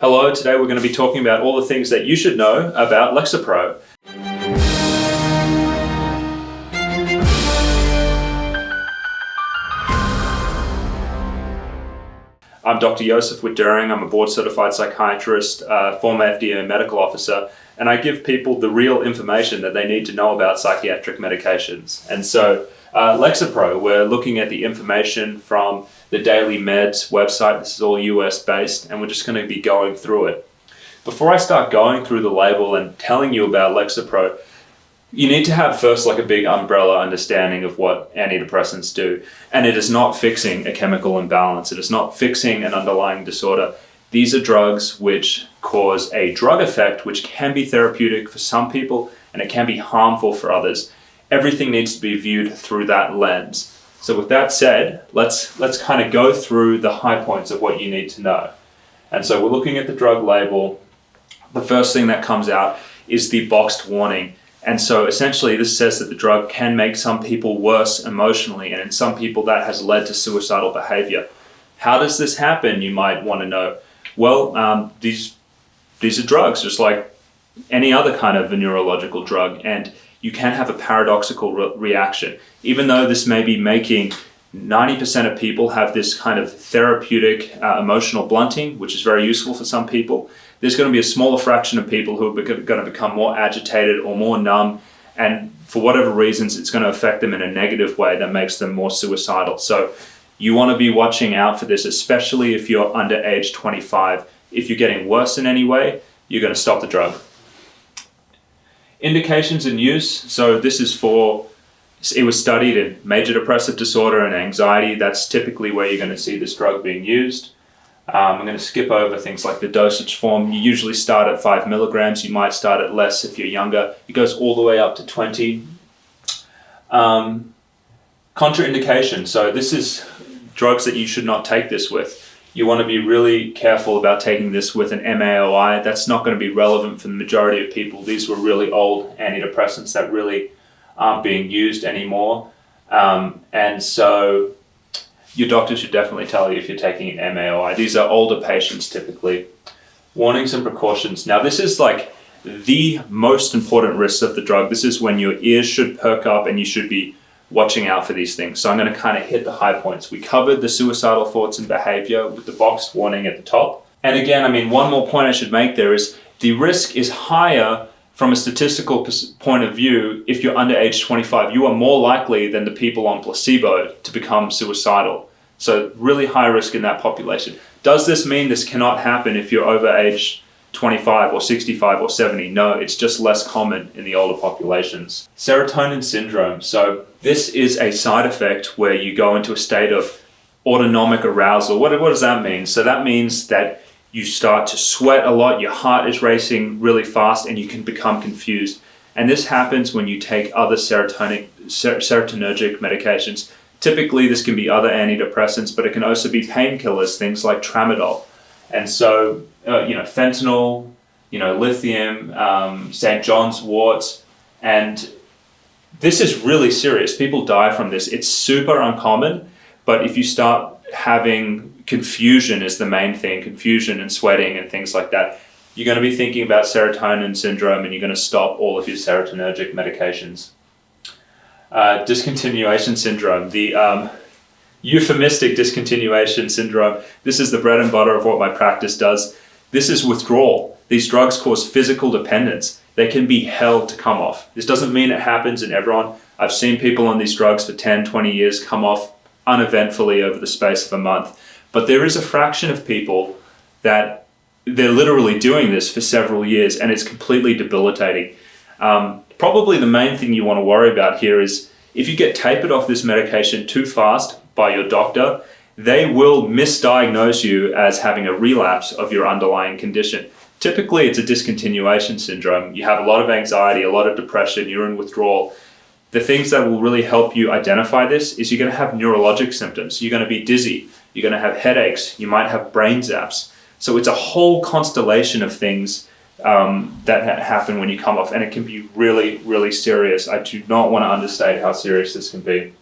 Hello, today we're going to be talking about all the things that you should know about Lexapro. I'm Dr. Josef Witt-Doerring. I'm a board-certified psychiatrist, former FDA medical officer, and I give people the real information that they need to know about psychiatric medications. And so Lexapro, we're looking at the information from the Daily Meds website. This is all US based, and we're just going to be going through it. Before I start going through the label and telling you about Lexapro, you need to have first like a big umbrella understanding of what antidepressants do. And it is not fixing a chemical imbalance. It is not fixing an underlying disorder. These are drugs which cause a drug effect, which can be therapeutic for some people and it can be harmful for others. Everything needs to be viewed through that lens. So with that said, let's kind of go through the high points of what you need to know. And so we're looking at the drug label. The first thing that comes out is the boxed warning. And so essentially this says that the drug can make some people worse emotionally, and in some people that has led to suicidal behavior. How does this happen, you might want to know? Well, these are drugs, just like any other kind of a neurological drug, and you can have a paradoxical reaction. Even though this may be making 90% of people have this kind of therapeutic emotional blunting, which is very useful for some people, there's going to be a smaller fraction of people who are going to become more agitated or more numb, and for whatever reasons, it's going to affect them in a negative way that makes them more suicidal. So you want to be watching out for this, especially if you're under age 25. If you're getting worse in any way, you're going to stop the drug. Indications and use. So this is it was studied in major depressive disorder and anxiety. That's typically where you're going to see this drug being used. I'm going to skip over things like the dosage form. You usually start at 5 milligrams. You might start at less if you're younger. It goes all the way up to 20. Contraindication. So this is drugs that you should not take this with. You want to be really careful about taking this with an MAOI. That's not going to be relevant for the majority of people. These were really old antidepressants that really aren't being used anymore. And so your doctor should definitely tell you if you're taking an MAOI. These are older patients typically. Warnings and precautions. Now this is like the most important risks of the drug. This is when your ears should perk up and you should be watching out for these things. So I'm going to kind of hit the high points. We covered the suicidal thoughts and behavior with the boxed warning at the top. And again, one more point I should make there is the risk is higher from a statistical point of view. If you're under age 25, you are more likely than the people on placebo to become suicidal. So really high risk in that population. Does this mean this cannot happen if you're over age 25 or 65 or 70? No, it's just less common in the older populations. Serotonin syndrome. So this is a side effect where you go into a state of autonomic arousal. What does that mean? So that means that you start to sweat a lot, your heart is racing really fast, and you can become confused. And this happens when you take other serotonergic medications. Typically, this can be other antidepressants, but it can also be painkillers, things like tramadol. And so, fentanyl, lithium, St. John's wort, and this is really serious. People die from this. It's super uncommon, but if you start having confusion is the main thing, confusion and sweating and things like that, you're going to be thinking about serotonin syndrome and you're going to stop all of your serotonergic medications. Discontinuation syndrome, the euphemistic discontinuation syndrome. This is the bread and butter of what my practice does. This is withdrawal. These drugs cause physical dependence. They can be held to come off. This doesn't mean it happens in everyone. I've seen people on these drugs for 10, 20 years come off uneventfully over the space of a month. But there is a fraction of people that they're literally doing this for several years and it's completely debilitating. Probably the main thing you want to worry about here is if you get tapered off this medication too fast by your doctor, they will misdiagnose you as having a relapse of your underlying condition. Typically, it's a discontinuation syndrome. You have a lot of anxiety, a lot of depression, you're in withdrawal. The things that will really help you identify this is you're going to have neurologic symptoms. You're going to be dizzy. You're going to have headaches. You might have brain zaps. So it's a whole constellation of things that happen when you come off, and it can be really, really serious. I do not want to understate how serious this can be.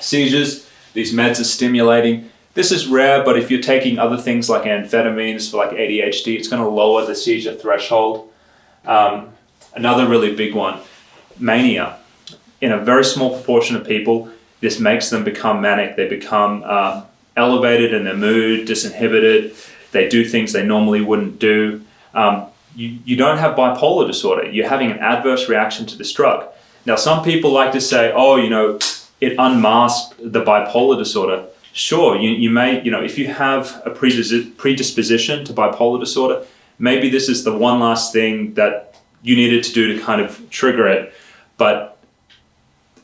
Seizures, these meds are stimulating. This is rare, but if you're taking other things like amphetamines for like ADHD, it's going to lower the seizure threshold. Another really big one, mania. In a very small proportion of people, this makes them become manic. They become elevated in their mood, disinhibited. They do things they normally wouldn't do. You don't have bipolar disorder. You're having an adverse reaction to this drug. Now, some people like to say, oh, it unmasked the bipolar disorder. Sure, you may, if you have a predisposition to bipolar disorder, maybe this is the one last thing that you needed to do to kind of trigger it. But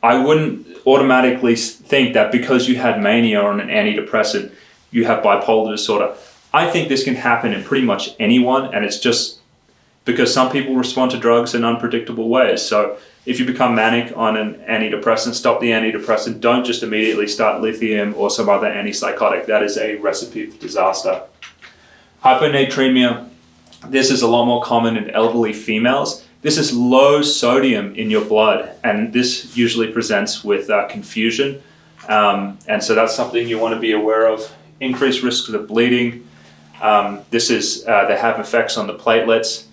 I wouldn't automatically think that because you had mania on an antidepressant, you have bipolar disorder. I think this can happen in pretty much anyone, and it's just because some people respond to drugs in unpredictable ways. So if you become manic on an antidepressant, stop the antidepressant. Don't just immediately start lithium or some other antipsychotic. That is a recipe for disaster. Hyponatremia. This is a lot more common in elderly females. This is low sodium in your blood, and this usually presents with confusion. And so that's something you want to be aware of. Increased risks of bleeding. They have effects on the platelets.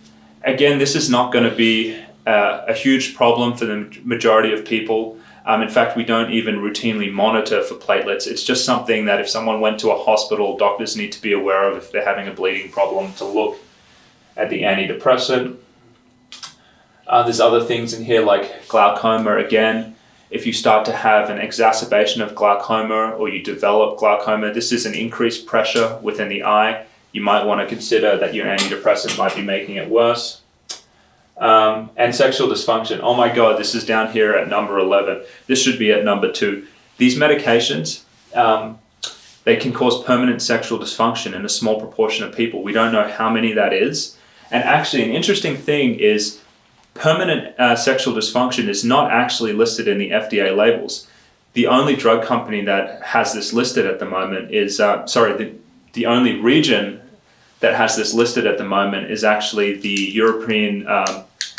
Again, this is not going to be a huge problem for the majority of people. In fact, we don't even routinely monitor for platelets. It's just something that if someone went to a hospital, doctors need to be aware of if they're having a bleeding problem, to look at the antidepressant. There's other things in here like glaucoma. Again, if you start to have an exacerbation of glaucoma or you develop glaucoma, this is an increased pressure within the eye. You might want to consider that your antidepressant might be making it worse. And sexual dysfunction. Oh my God, this is down here at number 11. This should be at number 2. These medications, they can cause permanent sexual dysfunction in a small proportion of people. We don't know how many that is. And actually, an interesting thing is permanent sexual dysfunction is not actually listed in the FDA labels. The only drug company that has this listed at the moment is, the only region that has this listed at the moment is actually the European,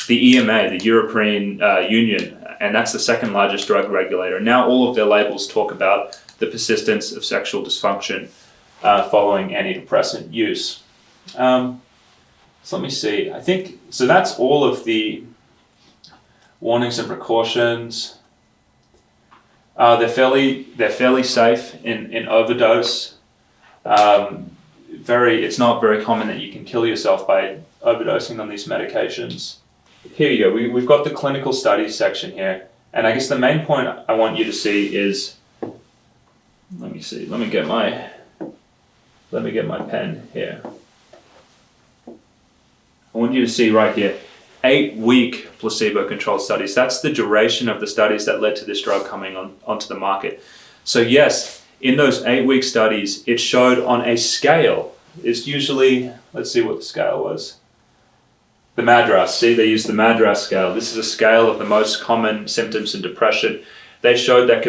the EMA, the European Union, and that's the second largest drug regulator. Now all of their labels talk about the persistence of sexual dysfunction following antidepressant use. So let me see. I think so. That's all of the warnings and precautions. They're fairly safe in overdose. It's not very common that you can kill yourself by overdosing on these medications. Here you go. We've got the clinical studies section here, and I guess the main point I want you to see is. Let me see. Let me get my pen here. I want you to see right here, 8-week placebo-controlled studies. That's the duration of the studies that led to this drug coming onto the market. So yes, in those 8-week studies, it showed on a scale. It's usually, let's see what the scale was. The MADRS. See, they use the MADRS scale. This is a scale of the most common symptoms in depression. They showed that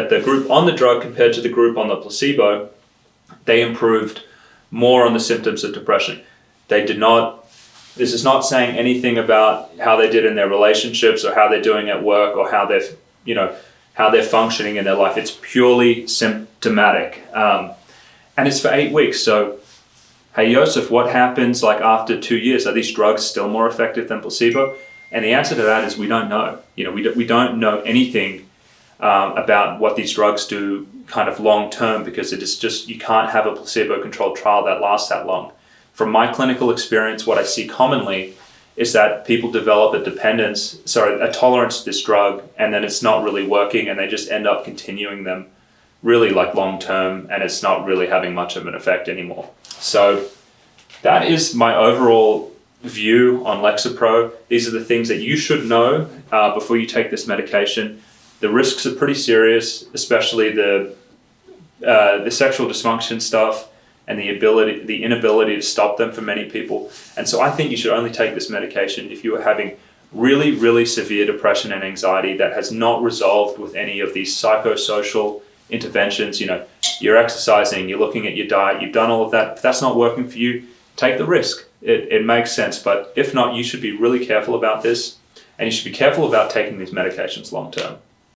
the group on the drug compared to the group on the placebo, they improved more on the symptoms of depression. They did not. This is not saying anything about how they did in their relationships or how they're doing at work or how they're functioning in their life. It's purely symptomatic, and it's for 8 weeks. So, hey Josef, what happens like after 2 years? Are these drugs still more effective than placebo? And the answer to that is we don't know. We don't know anything about what these drugs do kind of long term, because it is just, you can't have a placebo-controlled trial that lasts that long. From my clinical experience, what I see commonly is that people develop a tolerance to this drug, and then it's not really working, and they just end up continuing them really like long term, and it's not really having much of an effect anymore. So that is my overall view on Lexapro. These are the things that you should know before you take this medication. The risks are pretty serious, especially the sexual dysfunction stuff and the inability to stop them for many people. And so I think you should only take this medication if you are having really, really severe depression and anxiety that has not resolved with any of these psychosocial interventions. You're exercising, you're looking at your diet, you've done all of that. If that's not working for you, take the risk. It makes sense. But if not, you should be really careful about this, and you should be careful about taking these medications long term.